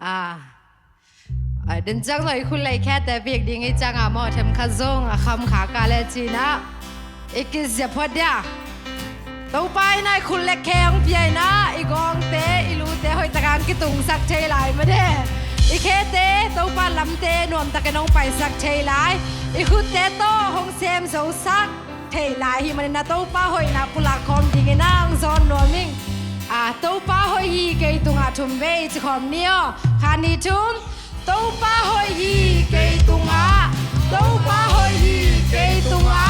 เดินจังเลยคุณเลยแค่แต่เบียกดิ้งไอ้จังหมอทำข้าซงคำขากาเลจีนะอีกเสียพอดีตัวไปนายคุณเล็กแข็งเพียนะอีกองเตอีลูเตหอยตะการกิตุงสักเชยไหลมาเด้อีเคเตตัวปลำเตนวมตะกันน้องไปสักเชยไหลอีคุเตโตหงเซมโซซักเทไหลหิมันนาตัวป้าหอยนาปุลาคอมดิ้งนางซอนนวมิงตัวป้าหอยยีเกยตุงอาทุมเบยจะคอมเนียวคานิทุมตัวป้าหอยยีเกยตุงอาตัวป้าหอยยีเกยตุงอา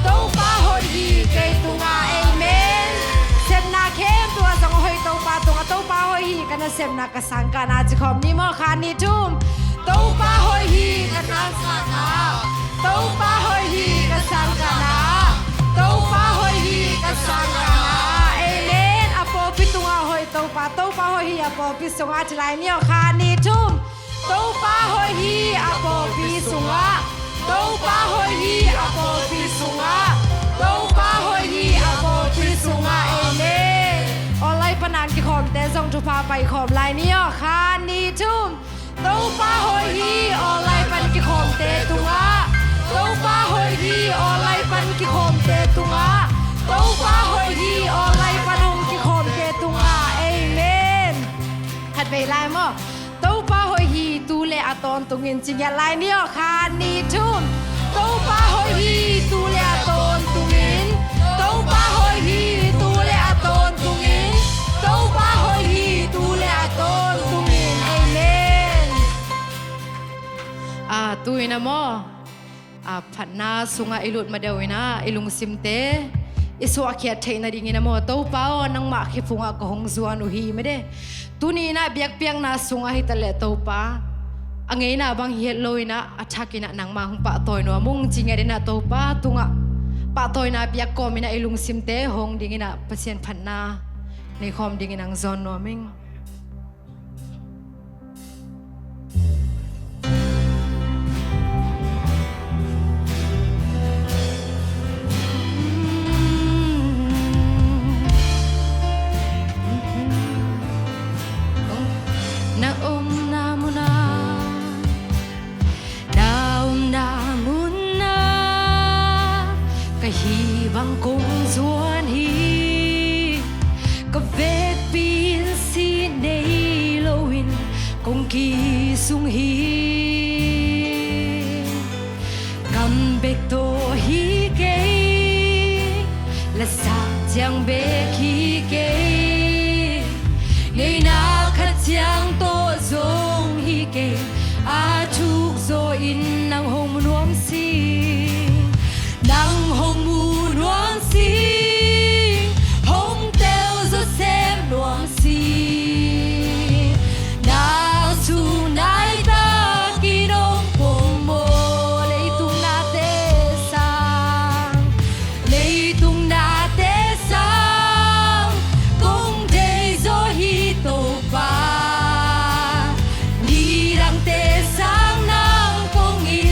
ตัวป้าหอยยีเกยตุงอาเอเมนเซมนาเข้มตัวสังหอยตัวป้าตุงอาตัวป้าหอยยีกันนะเซมนากสังกันอาจะคอมนิโมคานิทุมตัวป้าหอยยีกันนะสังนาตัวป้าหอยยีกันสังกันนะตัวป้าหอยยีกันสังกันนะเอเมนอโปปิตุงอาหอยตัวป้าหอยยีอโปปิสุงอาจะไลเนียวคานิทุมตัวป้าหอยยีอโปปิสุงอาตัวป้าหอยยีอโปปิสุงอาตัวป้าหอยยีอโปปิสุงอาเอเมนออนไลน์ปนันกิคอมแต่ส่งทุพาไปคอมไลน์นี้คานีทุ่มตัวป้าหอยยีออนไลน์ปันกิคอมเตตุงอาตัวป้าหอยยีออนไลน์ปันกิคอมเตตุงอาตัวป้าหอยยีออนไลน์ปันหงกิคอมเตตุงอาเอเมนขัดไปไลน์มั้งตัวป้าหอยยีตูเลอตอนตุงินจิงยาไลน์นี้คานีทุ่มตัวป้าหอยยีตูเลอตอนตุงินตัวป้าหอยยีตูเลอตอนตุงินตัวป้าหอยยีตูเลอตอนตุงินเอเมนตุยนะโมผัดนาสุงอิลุดมาเดวินะอิลุงซิมเตอิสวาเขียดเทนดิ่งนะโมตัวป้านังมาขี้ฟุงกหงจวนอุฮีไม่ได้ตุนีนะเบียกเปียงนาสุงหิตะเลตัวป้าอังเงนะบางเฮียลอยนะอัชกินะนังมาหงปะตอยนัวมุงจิงเงนะตัวป้าตุงปะตอยนะเบียกกอมินะอิลุงซิมเตหงดิ่งนะเปเซียนผัดนาในคอมดิ่งนังจอนนัวมิงBangkong zuan hi ka ve pin si nei loin kong ki sung hi kam bek to hi ke la sa chang be ki ke nei na khat chang to zong hi ke a thuk zo in nang hong nuam si nang hong mu nuang si hong teo zo sem nuang si na su nai ta ki dong pong mo lei tung na te sang lei tung na te sang kong te zo hi to pa ni rang te sang nang kong i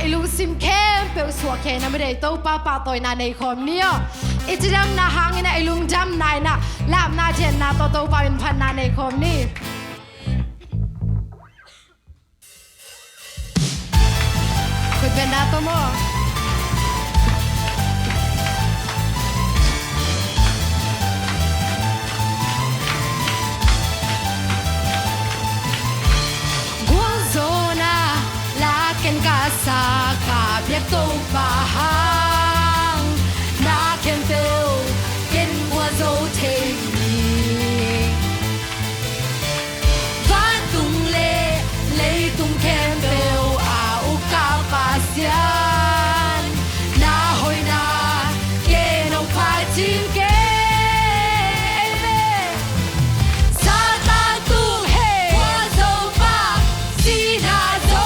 ไอลุงซิมเข้มเปลวสัวแค่นั้นไม่ได้โตป้าป้าต่อยนาในคอมเนี่ยไอจะดำนาหางนะไอลุงจำนายนะลาบนาเจนนาโตป้าเป็นพันนาในคอมนี่คุยเป็นนาโตโมSaka biết tô bà hang na khen tiêu kiến qua dấu thêm ván tung lê lấy tung khen tiêu u ca bà xian na hồi na kê nông phải chim kê sa ta tung hê qua dấu bà si na dấu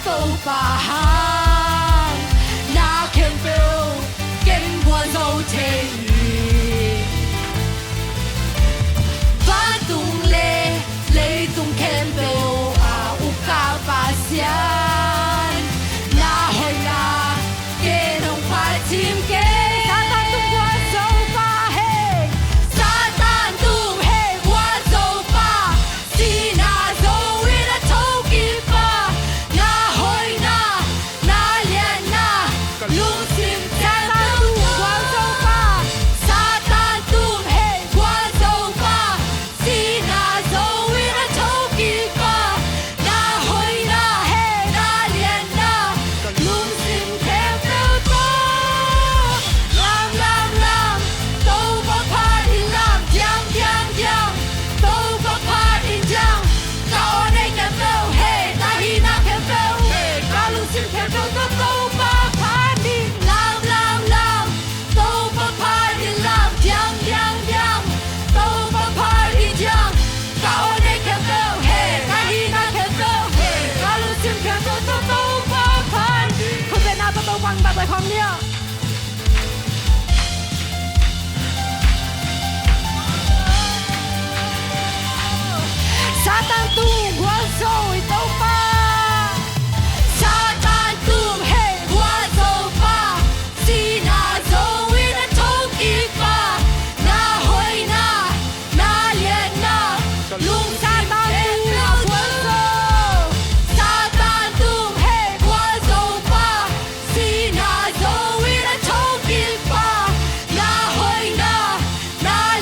tô bà hang na khen tiêu kiến qua dấu thêm ván tung lê lấy tung khen tiêu u ca bà xian na hồi na kê nông phải chim kê sa tan tung qua dấu bà hey sa tan tung hey qua dấu bà si na dấu in a thâu kim bà lung sim cha ta tu qua dấu ba sa tan tu hey qua dấu ba si na dấu in a thâu kim ba na hồi na hey na liền na lung sim theo theo to làm tô ba pa đi làm giang tô ba pa đi giang cao này kẹp theo hey ta hi na kẹp theo hey cao lung sim theo theo tô ba bà bài không nhá Satan tu qua rồi tao ba Satan tu hey qua rồi ba si na rồi in a thâu kim ba na hồi na liền na lung Satan tu qua rồi Satan tu hey qua rồi ba si na dấu in a thâu kim ba na hồi na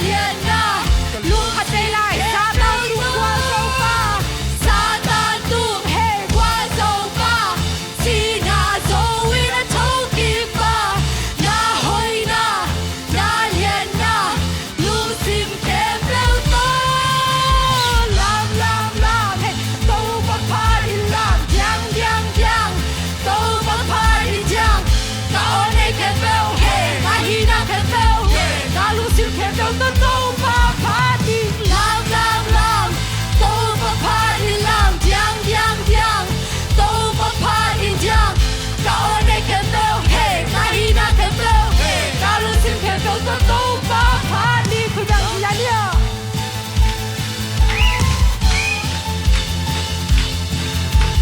liền na lung hạt tay lại sa tan tu qua dấu ba sa tan tu hey qua dấu ba si na dấu in a thâu kim ba na hồi na liền na lung sim kẹp leo to làm hey tô ba pa đi làm giang tô ba pa đi giang cao này kẹp leo hey ta hi na kẹp leo hey ta lung sim kẹp leo to tô ba pa đi làm tô ba pa đi làm giang tô ba pa đi giang cao này kẹp leo hey ta hi na kẹp leo hey ta lung sim kẹp leo to tô ba pa điคุยแบบนี้เนี่ย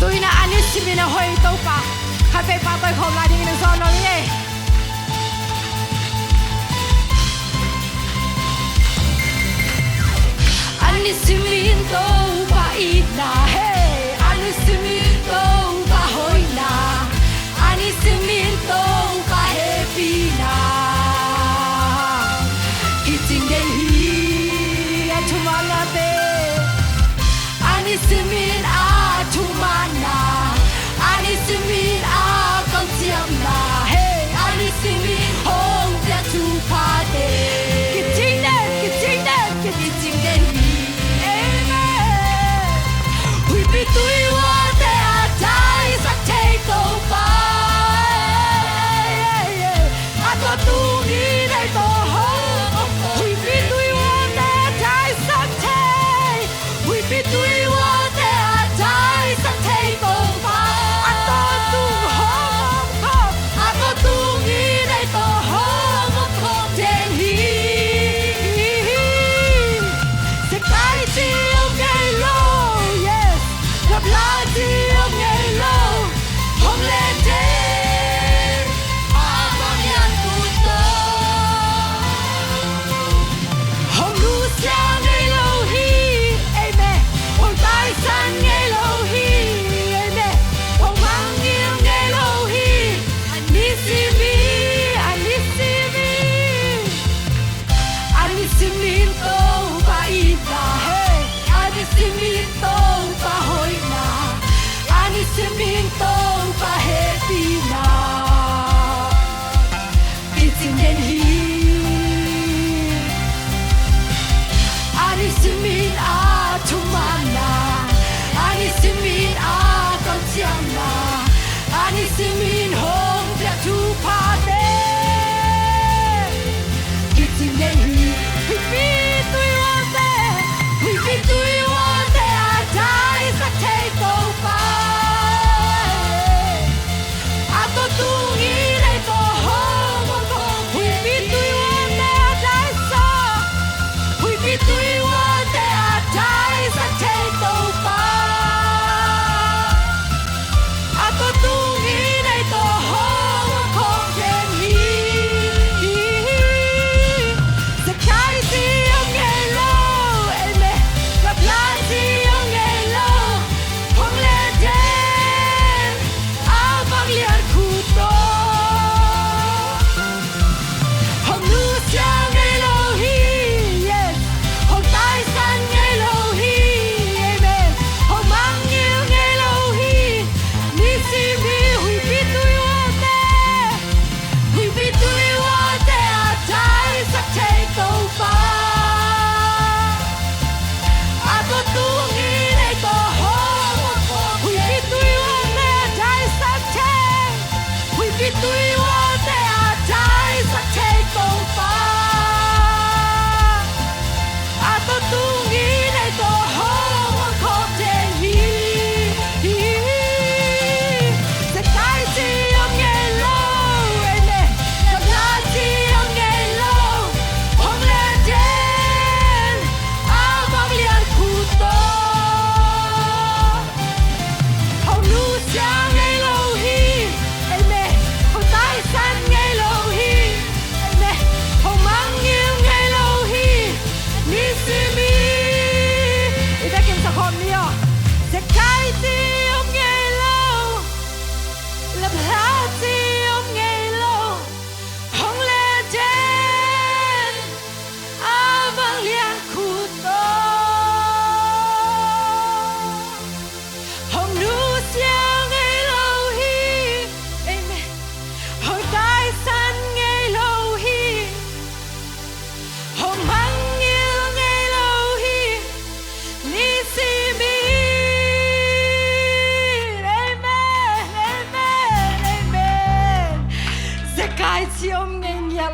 ตัวน่ะอันนี้สิมีน่ะหอยโตปะขัดไปปะต่อยของลายดิ้งนึงซอนนอนนี่อันนี้สิมีโตปะอีน่ะเฮ้อันนี้สิมีโตปะหอยน่ะอันนี้สิมีโตปะเฮปีน่ะคิดจริงได้ฮีอะทุมาลาเตอันนี้สิมีอาทุมานาอันนี้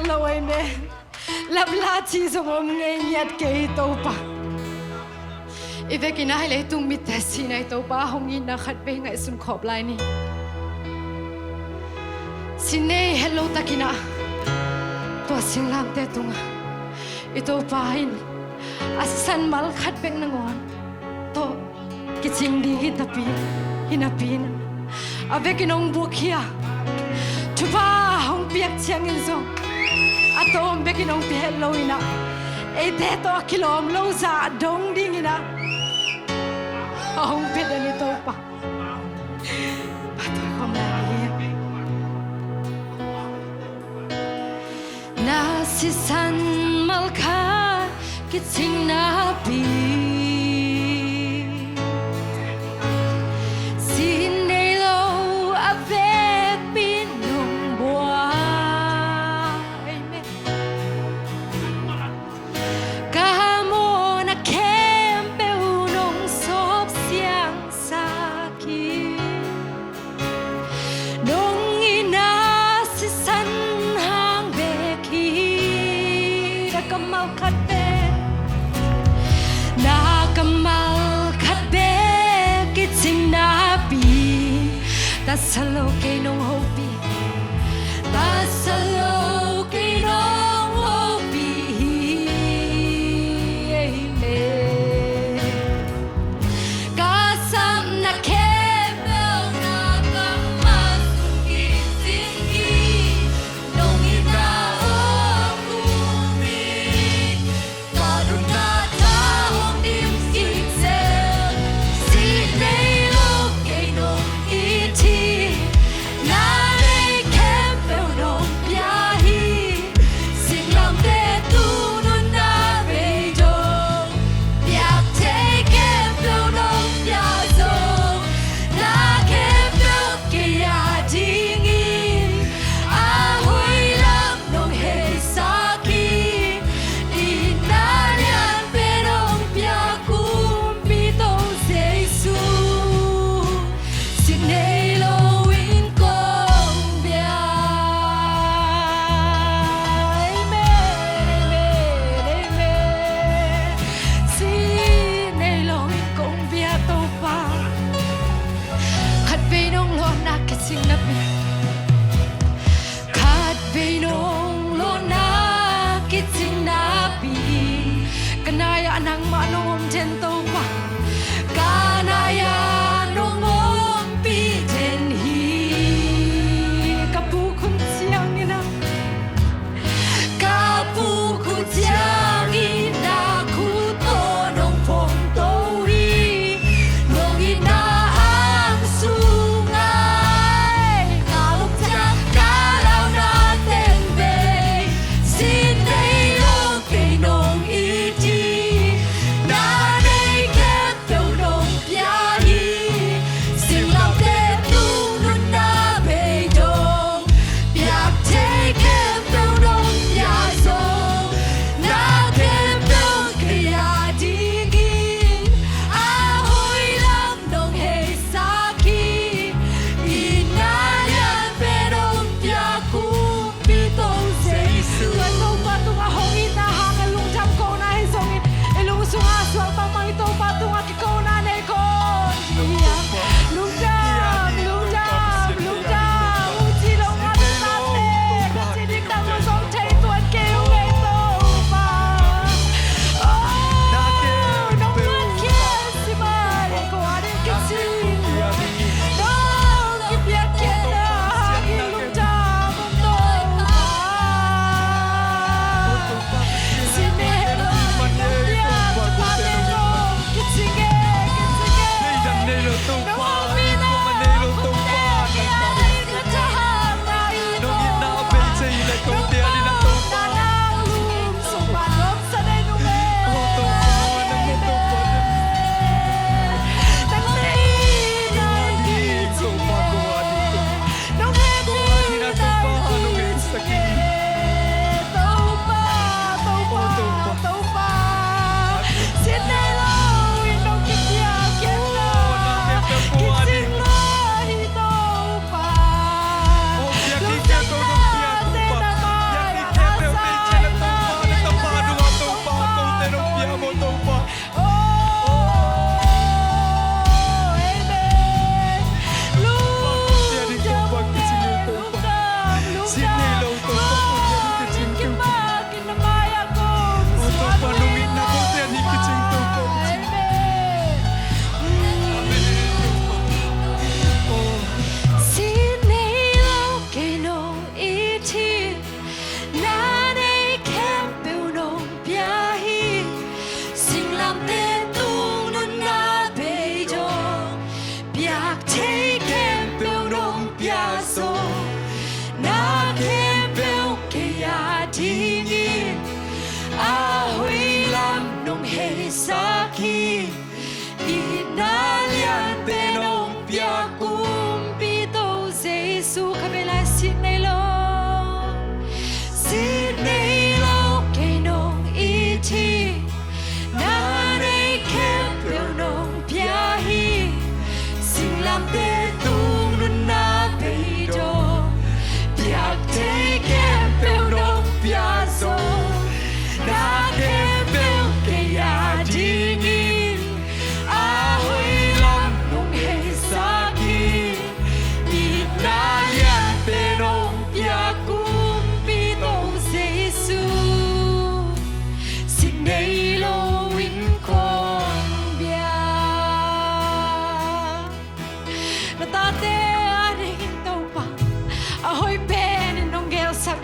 lo ai me lap la chi so mo ngai nyat ke to pa ive kinai le tung mit ta si nai to pa hong in na khat pe ngai sun khop lai ni sine hello takina to sing lam te tunga ito pa in asan mal khat pe nangon to kiching di hitapi hinapin ave kinong bukia chupa hong piak chiang in so atom be kinong pi hello ina e te to kilom lo za dong ding ina hong pe ni to pa patoi kom la ni na si san mal kha kiching na pi ta salo ke nong hopi ta salo ke nong hopi me ka sam na ke bel na ka masuki singi nong ina ku mi ta du na ta hong dim sing se si nei lo ke nong iti na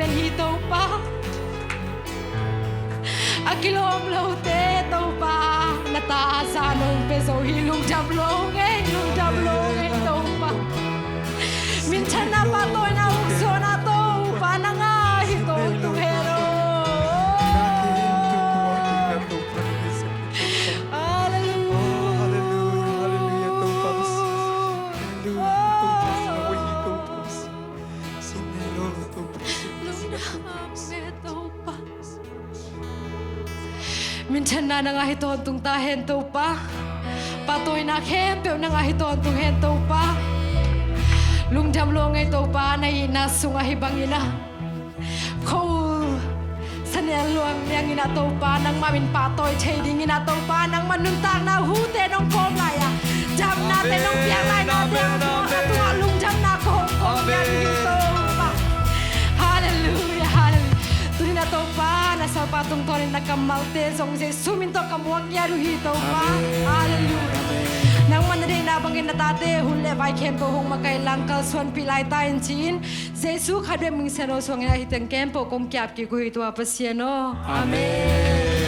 den hito pa Akilom lo te to pa Nata sa nung peso hilung jablong to pa Minsan na pa to na ukso na to pa na nga hito tu hero Minsan na nga hiton tung tahen to pa Patoy na kempyo na nga hiton tung hento pa Lungjam longay to pa na inasung ahibang ina Ko Sanel luang yang ina to pa Nang mamin patoy chading ina to pa Nang manuntang na hute nong kom laya Jam natin nong piang lay natin Atua lungjam na kong yang hito pa Hallelujah, hallelujah Tunin na to pa Nasa patong tonin na kamalte Song se suminto kamuang yaru hito pa Hallelujah Nang manaday nabangin na tate Hule vai kempo hong makailang kalsuan pilay tayo chin Jesu kadwe ming seno Suang ina hitang kempo Kung kiap ki ko hito apasya no Amen